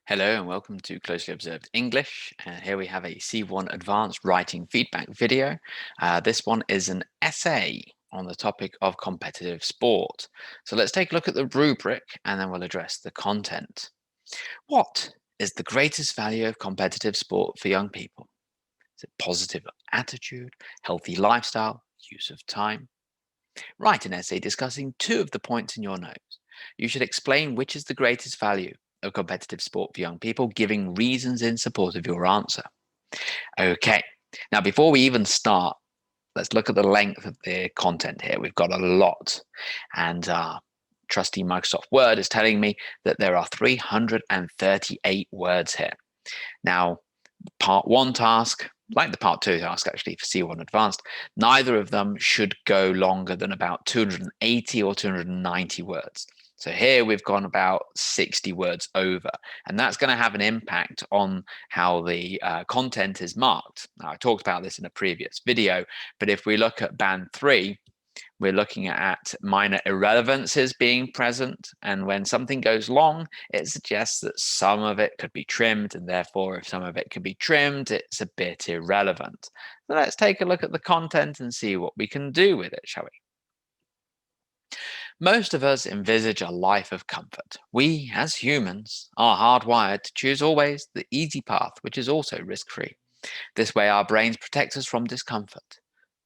Hello and welcome to Closely Observed English. Here we have a C1 Advanced Writing Feedback video. This one is an essay on the topic of competitive sport. So let's take a look at the rubric and then we'll address the content. What is the greatest value of competitive sport for young people? Is it positive attitude, healthy lifestyle, use of time? Write an essay discussing two of the points in your notes. You should explain which is the greatest value of competitive sport for young people, giving reasons in support of your answer. Okay, now before we even start, let's look at the length of the content here. We've got a lot, and trusty Microsoft Word is telling me that there are 338 words here. Now, part one task, like the part two task actually for C1 Advanced, neither of them should go longer than about 280 or 290 words. So here we've gone about 60 words over, and that's going to have an impact on how the content is marked. Now, I talked about this in a previous video, but if we look at band 3, we're looking at minor irrelevances being present. And when something goes long, it suggests that some of it could be trimmed. And therefore, if some of it can be trimmed, it's a bit irrelevant. So let's take a look at the content and see what we can do with it, shall we? Most of us envisage a life of comfort. We, as humans, are hardwired to choose always the easy path, which is also risk-free. This way, our brains protect us from discomfort.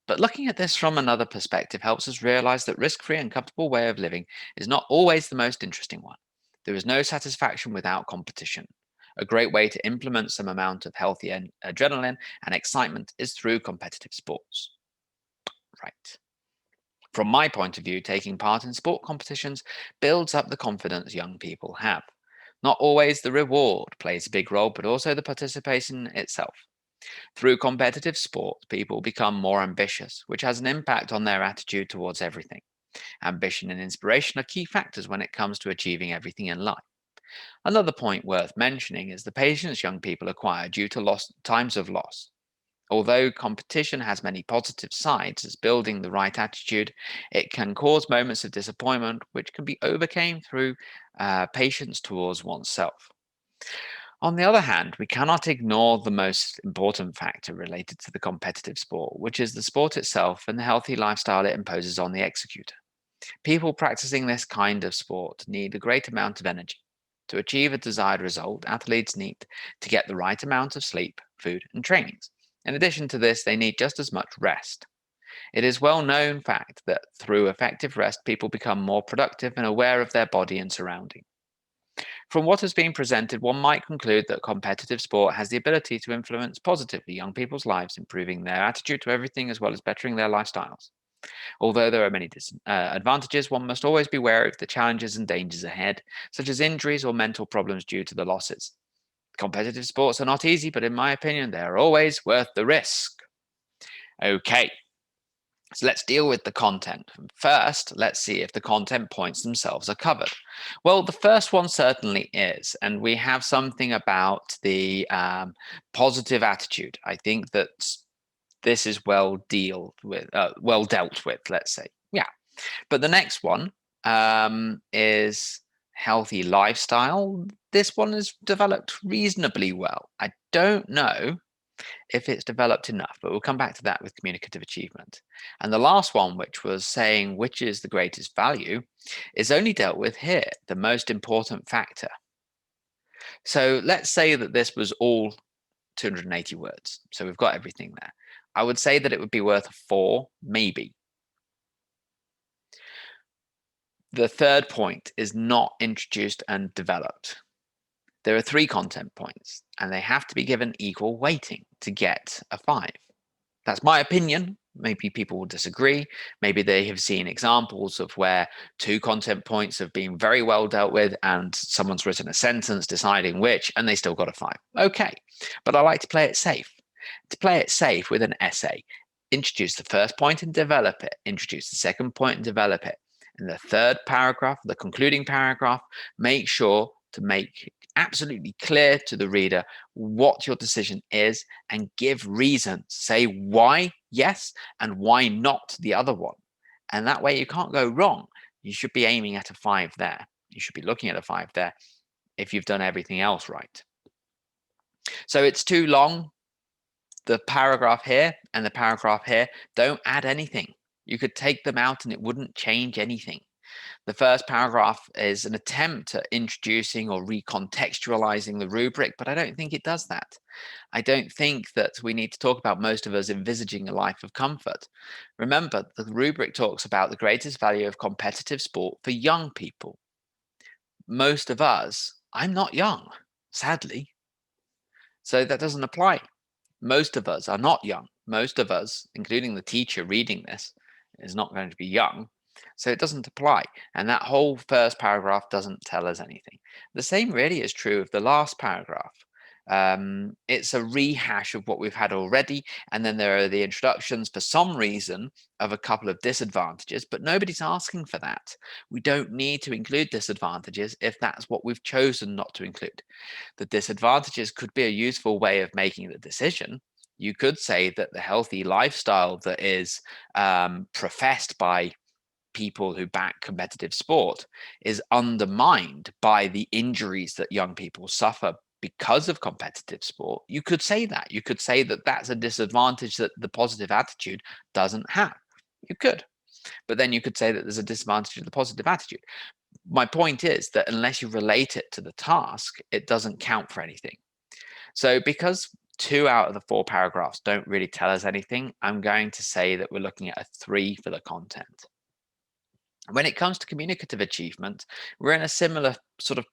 But looking at this from another perspective helps us realize that risk-free and comfortable way of living is not always the most interesting one. There is no satisfaction without competition. A great way to implement some amount of healthy adrenaline and excitement is through competitive sports. Right. From my point of view, taking part in sport competitions builds up the confidence young people have. Not always the reward plays a big role, but also the participation itself. Through competitive sport, people become more ambitious, which has an impact on their attitude towards everything. Ambition and inspiration are key factors when it comes to achieving everything in life. Another point worth mentioning is the patience young people acquire due to times of loss. Although competition has many positive sides as building the right attitude, it can cause moments of disappointment, which can be overcome through patience towards oneself. On the other hand, we cannot ignore the most important factor related to the competitive sport, which is the sport itself and the healthy lifestyle it imposes on the executor. People practicing this kind of sport need a great amount of energy. To achieve a desired result, athletes need to get the right amount of sleep, food, and trainings. In addition to this, they need just as much rest. It is well known fact that through effective rest, people become more productive and aware of their body and surrounding. From what has been presented, one might conclude that competitive sport has the ability to influence positively young people's lives, improving their attitude to everything as well as bettering their lifestyles. Although there are many advantages, one must always be wary of the challenges and dangers ahead, such as injuries or mental problems due to the losses. Competitive sports are not easy, but in my opinion, they are always worth the risk. Okay, so let's deal with the content. First, let's see if the content points themselves are covered. Well, the first one certainly is, and we have something about the positive attitude. I think that this is well dealt with, let's say. Yeah, but the next one is healthy lifestyle. This one is developed reasonably well. I don't know if it's developed enough, but we'll come back to that with communicative achievement. And the last one, which was saying which is the greatest value, is only dealt with here, the most important factor. So let's say that this was all 280 words. So we've got everything there. I would say that it would be worth a 4, maybe. The third point is not introduced and developed. There are 3 content points, and they have to be given equal weighting to get a 5. That's my opinion. Maybe people will disagree. Maybe they have seen examples of where 2 content points have been very well dealt with and someone's written a sentence deciding which, and they still got a 5. Okay, but I like to play it safe. To play it safe with an essay, introduce the first point and develop it. Introduce the second point and develop it. In the third paragraph, the concluding paragraph, make sure to make absolutely clear to the reader what your decision is and give reasons. Say why yes and why not the other one. And that way you can't go wrong. You should be aiming at a 5 there. You should be looking at a 5 there. if you've done everything else right. So it's too long. The paragraph here and the paragraph here don't add anything. You could take them out and it wouldn't change anything. The first paragraph is an attempt at introducing or recontextualizing the rubric, but I don't think it does that. I don't think that we need to talk about most of us envisaging a life of comfort. Remember, the rubric talks about the greatest value of competitive sport for young people. Most of us, I'm not young, sadly, so that doesn't apply. Most of us are not young. Most of us, including the teacher reading this, is not going to be young. So it doesn't apply. And that whole first paragraph doesn't tell us anything. The same really is true of the last paragraph. It's a rehash of what we've had already. And then there are the introductions for some reason of a couple of disadvantages, but nobody's asking for that. We don't need to include disadvantages if that's what we've chosen not to include. The disadvantages could be a useful way of making the decision. You could say that the healthy lifestyle that is professed by people who back competitive sport is undermined by the injuries that young people suffer because of competitive sport. You could say that. You could say that that's a disadvantage that the positive attitude doesn't have. You could. But then you could say that there's a disadvantage of the positive attitude. My point is that unless you relate it to the task, it doesn't count for anything. So because 2 out of the 4 paragraphs don't really tell us anything, I'm going to say that we're looking at a 3 for the content. When it comes to communicative achievement, we're in a similar sort of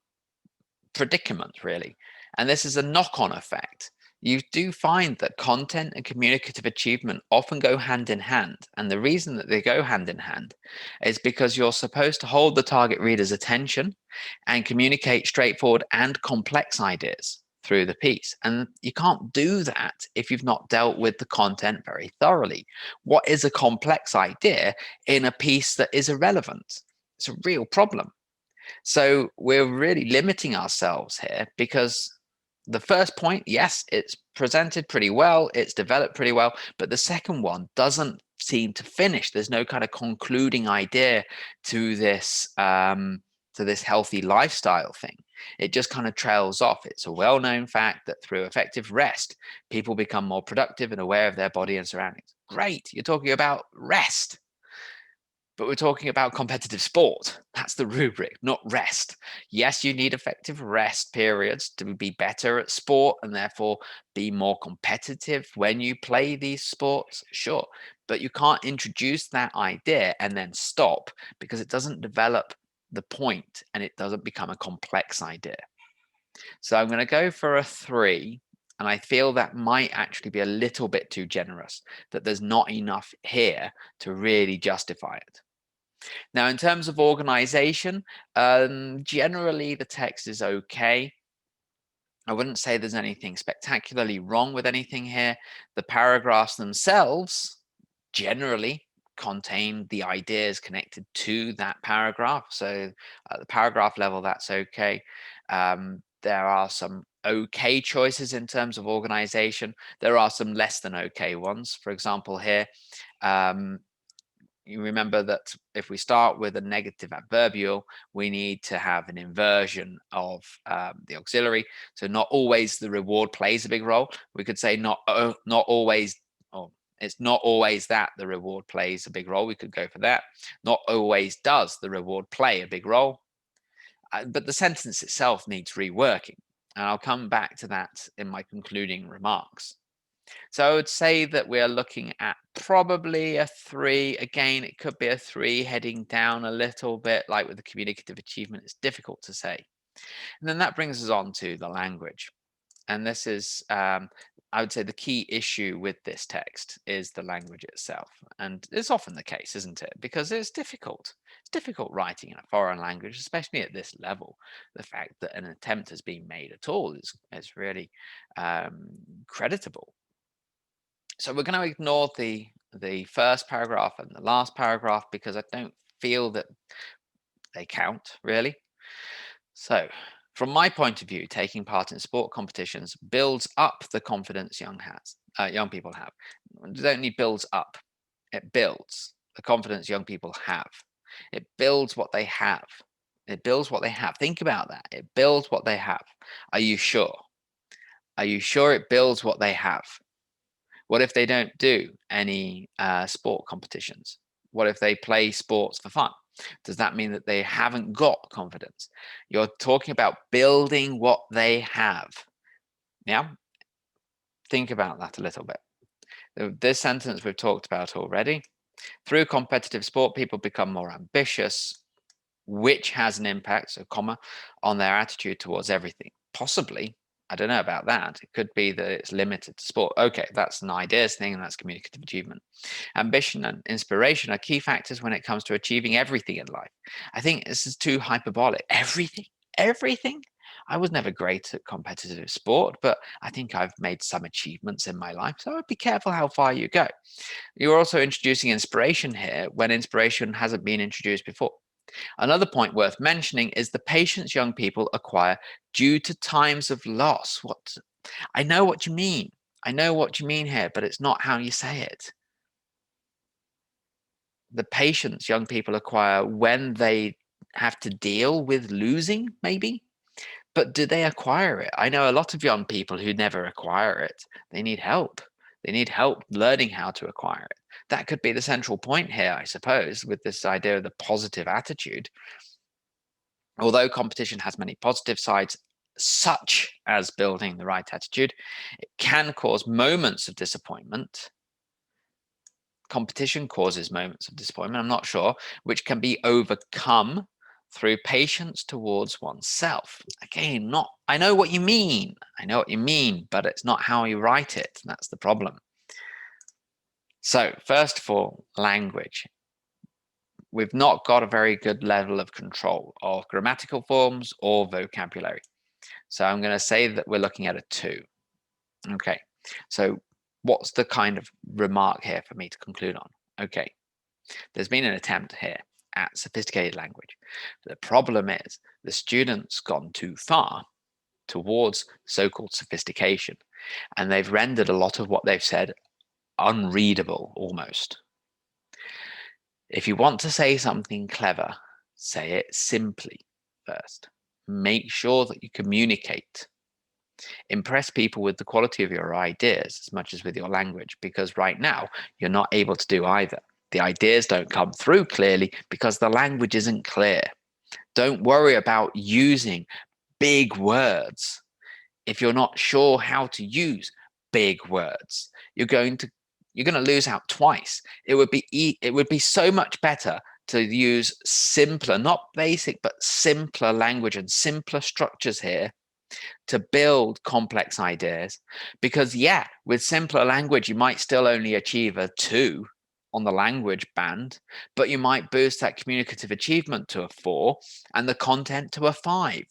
predicament, really. And this is a knock-on effect. You do find that content and communicative achievement often go hand in hand. And the reason that they go hand in hand is because you're supposed to hold the target reader's attention and communicate straightforward and complex ideas through the piece. And you can't do that if you've not dealt with the content very thoroughly. What is a complex idea in a piece that is irrelevant? It's a real problem. So we're really limiting ourselves here because the first point, yes, it's presented pretty well, it's developed pretty well, but the second one doesn't seem to finish. There's no kind of concluding idea to this healthy lifestyle thing. It just kind of trails off. It's a well-known fact that through effective rest, people become more productive and aware of their body and surroundings. Great, you're talking about rest. But we're talking about competitive sport. That's the rubric, not rest. Yes, you need effective rest periods to be better at sport and therefore be more competitive when you play these sports, sure. But you can't introduce that idea and then stop because it doesn't develop the point and it doesn't become a complex idea. So I'm going to go for a 3. And I feel that might actually be a little bit too generous, that there's not enough here to really justify it. Now, in terms of organization, generally the text is okay. I wouldn't say there's anything spectacularly wrong with anything here. The paragraphs themselves generally contain the ideas connected to that paragraph. So at the paragraph level, that's okay. There are some okay choices in terms of organization. There are some less than okay ones. For example, here, you remember that if we start with a negative adverbial, we need to have an inversion of the auxiliary. So not always the reward plays a big role. We could say not always, or it's not always that the reward plays a big role. We could go for that. Not always does the reward play a big role. But the sentence itself needs reworking. And I'll come back to that in my concluding remarks. So I would say that we are looking at probably a 3. Again, it could be a 3 heading down a little bit, like with the communicative achievement. It's difficult to say. And then that brings us on to the language. And this is, I would say, the key issue with this text is the language itself. And it's often the case, isn't it? Because it's difficult. It's difficult writing in a foreign language, especially at this level. The fact that an attempt has been made at all is really creditable. So we're going to ignore the first paragraph and the last paragraph because I don't feel that they count really. So from my point of view, taking part in sport competitions builds up the confidence young people have. It only builds up, it builds the confidence young people have. It builds what they have. It builds what they have. Think about that. It builds what they have. Are you sure? Are you sure it builds what they have? What if they don't do any sport competitions? What if they play sports for fun? Does that mean that they haven't got confidence? You're talking about building what they have. Yeah? Think about that a little bit. This sentence we've talked about already. Through competitive sport, people become more ambitious, which has an impact, so comma, on their attitude towards everything. Possibly, I don't know about that. It could be that it's limited to sport. Okay, that's an ideas thing, and that's communicative achievement. Ambition and inspiration are key factors when it comes to achieving everything in life. I think this is too hyperbolic. Everything. I was never great at competitive sport, but I think I've made some achievements in my life. So be careful how far you go. You're also introducing inspiration here when inspiration hasn't been introduced before. Another point worth mentioning is the patience young people acquire due to times of loss. What I know what you mean. I know what you mean here, but it's not how you say it. The patience young people acquire when they have to deal with losing, maybe. But do they acquire it? I know a lot of young people who never acquire it. They need help. They need help learning how to acquire it. That could be the central point here, I suppose, with this idea of the positive attitude. Although competition has many positive sides, such as building the right attitude, it can cause moments of disappointment. Competition causes moments of disappointment, I'm not sure, which can be overcome through patience towards oneself. Again, not, I know what you mean. I know what you mean, but it's not how you write it. That's the problem. So, first of all, language. We've not got a very good level of control of grammatical forms or vocabulary. So I'm going to say that we're looking at a 2. Okay, so what's the kind of remark here for me to conclude on? Okay, there's been an attempt here at sophisticated language. The problem is the student's gone too far towards so-called sophistication, and they've rendered a lot of what they've said unreadable almost. If you want to say something clever, say it simply first. Make sure that you communicate. Impress people with the quality of your ideas as much as with your language, because right now you're not able to do either. The ideas don't come through clearly because the language isn't clear. Don't worry about using big words if you're not sure how to use big words. You're going to lose out twice. It would be so much better to use simpler, not basic, but simpler language and simpler structures here to build complex ideas. Because yeah, with simpler language, you might still only achieve a 2 on the language band, but you might boost that communicative achievement to a 4 and the content to a 5.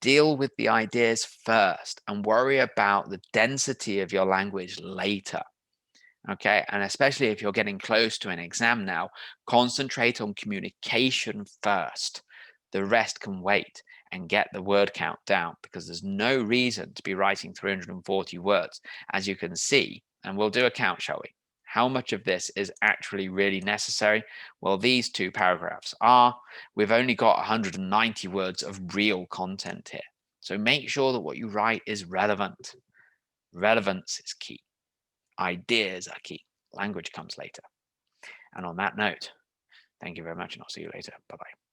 Deal with the ideas first and worry about the density of your language later. Okay, and especially if you're getting close to an exam now, concentrate on communication first. The rest can wait, and get the word count down, because there's no reason to be writing 340 words. As you can see, and we'll do a count, shall we? How much of this is actually really necessary? Well, these 2 paragraphs are. We've only got 190 words of real content here. So make sure that what you write is relevant. Relevance is key. Ideas are key. Language comes later. And on that note, thank you very much, and I'll see you later. Bye-bye.